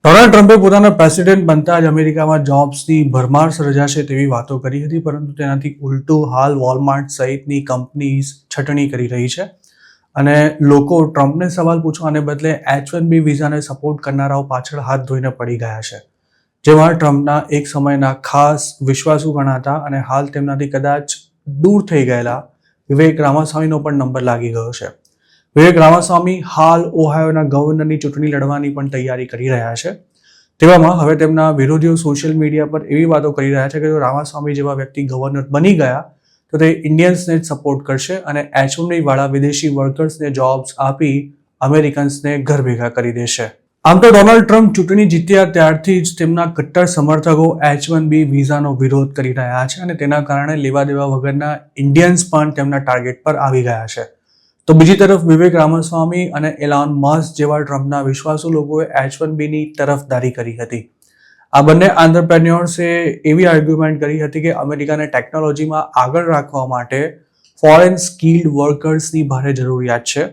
Donald ટ્રમ્પે પોતાના president બનતા જ અમેરિકામાં જોબ્સની ભરમાર સર્જાશે તેવી વાતો કરી હતી, પરંતુ તેનાથી ઉલટું હાલ વોલમાર્ટ સહિતની કંપનીઝ છટણી કરી રહી છે અને લોકો ટ્રમ્પને સવાલ પૂછવાને બદલે H-1B વિઝાને સપોર્ટ કરનારાઓ પાછળ હાથ ધોઈને પડી ગયા છે, જેમાં ટ્રમ્પના એક સમયના ખાસ વિશ્વાસુ ગણાતા અને હાલ તેમનાથી કદાચ દૂર થઈ ગયેલા વિવેક રામાસ્વામીનો પણ નંબર લાગી ગયો છે. વિવેક રામાસ્વામી હાલ ઓહાયોના ગવર્નરની ચૂંટણી લડવાની પણ તૈયારી કરી રહ્યા છે. તેવામાં હવે તેમના વિરોધીઓ સોશિયલ મીડિયા પર એવી વાતો કરી રહ્યા છે કે જો રામાસ્વામી જેવા વ્યક્તિ ગવર્નર બની ગયા તો તે ઇન્ડિયન્સને જ સપોર્ટ કરશે અને H-1B વાળા વિદેશી વર્કર્સને જોબ્સ આપી અમેરિકન્સને ઘર ભેગા કરી દેશે. આમ તો ડોનાલ્ડ ટ્રમ્પ ચૂંટણી જીત્યા ત્યારથી જ તેમના કટ્ટર સમર્થકો H-1B વિઝાનો વિરોધ કરી રહ્યા છે અને તેના કારણે લેવા દેવા વગરના ઇન્ડિયન્સ પણ તેમના ટાર્ગેટ પર આવી ગયા છે. તો બીજી તરફ વિવેક રામાસ્વામી અને એલોન મસ્ક જેવા ટ્રમ્પના વિશ્વાસુ લોકોએ H-1Bની તરફદારી કરી હતી. આ બંને આંત્રપ્રેન્યોર્સે એવી આર્ગ્યુમેન્ટ કરી હતી કે અમેરિકાને ટેકનોલોજીમાં આગળ રાખવા માટે ફોરેન સ્કિલ્ડ વર્કર્સની ભારે જરૂરિયાત છે,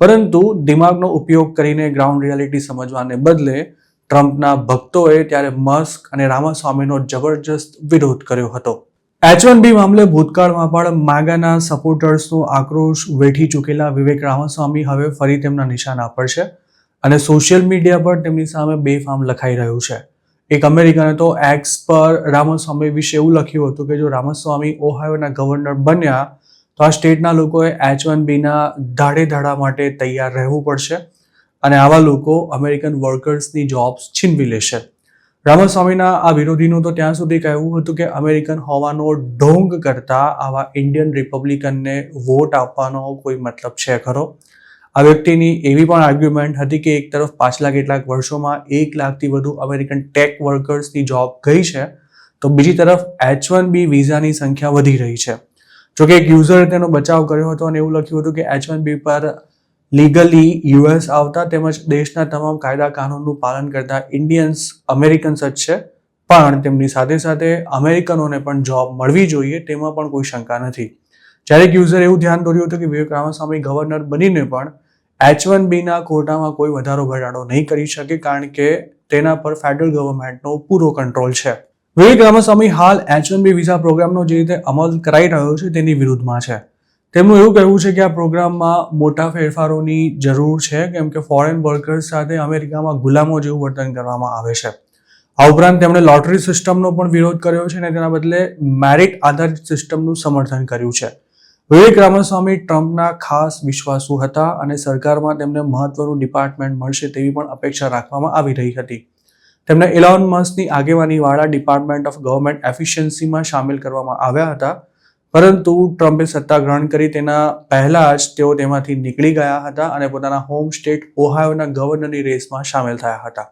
પરંતુ દિમાગનો ઉપયોગ કરીને ગ્રાઉન્ડ રિયાલિટી સમજવાને બદલે ટ્રમ્પના ભક્તોએ ત્યારે મસ્ક અને રામાસ્વામીનો જબરજસ્ત વિરોધ કર્યો હતો. H-1B મામલે ભૂતકાળમાં પણ માગાના સપોર્ટર્સનો આક્રોશ વેઠી ચૂકેલા વિવેક રામાસ્વામી હવે ફરી તેમના નિશાના પર છે અને સોશિયલ મીડિયા પર તેમની સામે બેફામ લખાઈ રહ્યું છે. એક અમેરિકને તો એક્સ પર રામાસ્વામી વિશે એવું લખ્યું હતું કે જો રામાસ્વામી ઓહાયોના ગવર્નર બન્યા તો આ સ્ટેટના લોકોએ H-1Bના ધાડે ધાડા માટે તૈયાર રહેવું પડશે અને આવા લોકો અમેરિકન વર્કર્સની જોબ્સ છીનવી લેશે. રામાસ્વામીના આ વિરોધીનું તો ત્યાં સુધી કહેવું હતું કે અમેરિકન હોવાનો ઢોંગ કરતા આવા ઇન્ડિયન રિપબ્લિકનને વોટ આપવાનો કોઈ મતલબ છે ખરો? આ વ્યક્તિની એવી પણ આર્ગ્યુમેન્ટ હતી કે એક તરફ પાછલા કેટલાક વર્ષોમાં 1 લાખથી વધુ અમેરિકન ટેક વર્કર્સની જોબ ગઈ છે, તો બીજી તરફ H-1B વિઝાની સંખ્યા વધી રહી છે. જોકે એક યુઝરે તેનો બચાવ કર્યો હતો અને એવું લખ્યું હતું કે H-1B પર લીગલી US આવતા તેમજ દેશના તમામ કાયદા કાનૂનનું પાલન કરતા ઇન્ડિયન્સ અમેરિકન્સ જ છે, પણ તેમની સાથે સાથે અમેરિકનોને પણ જોબ મળવી જોઈએ તેમાં પણ કોઈ શંકા નથી. જ્યારે એક યુઝરે એવું ધ્યાન દોર્યું હતું કે વિવેક રામાસ્વામી ગવર્નર બનીને પણ H-1Bના કોટામાં કોઈ વધારો ઘટાડો નહીં કરી શકે, કારણ કે તેના પર ફેડરલ ગવર્મેન્ટનો પૂરો કંટ્રોલ છે. વિવેક રામાસ્વામી હાલ H-1B વિઝા પ્રોગ્રામનો જે રીતે અમલ કરાઈ રહ્યો છે તેની વિરુદ્ધમાં છે. તેમનું એવું કહેવું છે કે આ પ્રોગ્રામમાં મોટા ફેરફારોની જરૂર છે, કેમ કે ફોરેન વર્કર્સ સાથે અમેરિકામાં ગુલામો જેવું વર્તન કરવામાં આવે છે. આ ઉપરાંત તેમણે લોટરી સિસ્ટમનો પણ વિરોધ કર્યો છે અને તેના બદલે મેરિટ આધારિત સિસ્ટમનું સમર્થન કર્યું છે. વિવેક રામાસ્વામી ટ્રમ્પના ખાસ વિશ્વાસુ હતા અને સરકારમાં તેમને મહત્વનું ડિપાર્ટમેન્ટ મળશે તેવી પણ અપેક્ષા રાખવામાં આવી રહી હતી. તેમને એલોન મસ્કની આગેવાનીવાળા ડિપાર્ટમેન્ટ ઓફ ગવર્મેન્ટ એફિશિયન્સીમાં સામેલ કરવામાં આવ્યા હતા, પરંતુ ટ્રમ્પે સત્તા ગ્રહણ કરી તેના પહેલા જ તેઓ તેમાંથી નીકળી ગયા હતા અને પોતાના હોમ સ્ટેટ ઓહાયોના ગવર્નરની રેસમાં સામેલ થયા હતા.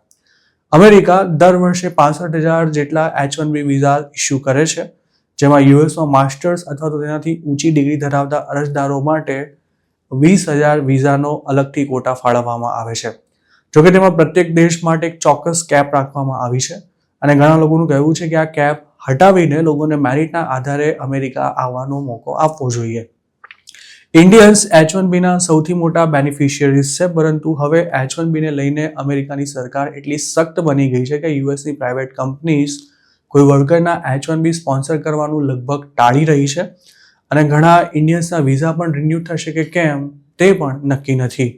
અમેરિકા દર વર્ષે 65,000 જેટલા H-1B વિઝા ઇસ્યુ કરે છે, જેમાં યુએસમાં માસ્ટર્સ અથવા તો તેનાથી ઊંચી ડિગ્રી ધરાવતા અરજદારો માટે 20,000 વિઝાનો અલગથી કોટા ફાળવવામાં આવે છે. જોકે તેમાં પ્રત્યેક દેશ માટે એક ચોક્કસ કેપ રાખવામાં આવી છે અને ઘણા લોકોનું કહેવું છે કે આ કેપ હટાવીને લોકોને મેરિટના આધારે અમેરિકા આવવાનો મોકો આપવો જોઈએ. ઇન્ડિયન્સ H-1Bના સૌથી મોટા બેનિફિશિયરીઝ છે, પરંતુ હવે H-1Bને લઈને અમેરિકાની સરકાર એટલી સખ્ત બની ગઈ છે કે યુએસની પ્રાઇવેટ કંપનીઝ કોઈ વર્કરના H-1B સ્પોન્સર કરવાનું લગભગ ટાળી રહી છે અને ઘણા ઇન્ડિયન્સના વિઝા પણ રિન્યૂ થશે કે કેમ તે પણ નક્કી નથી.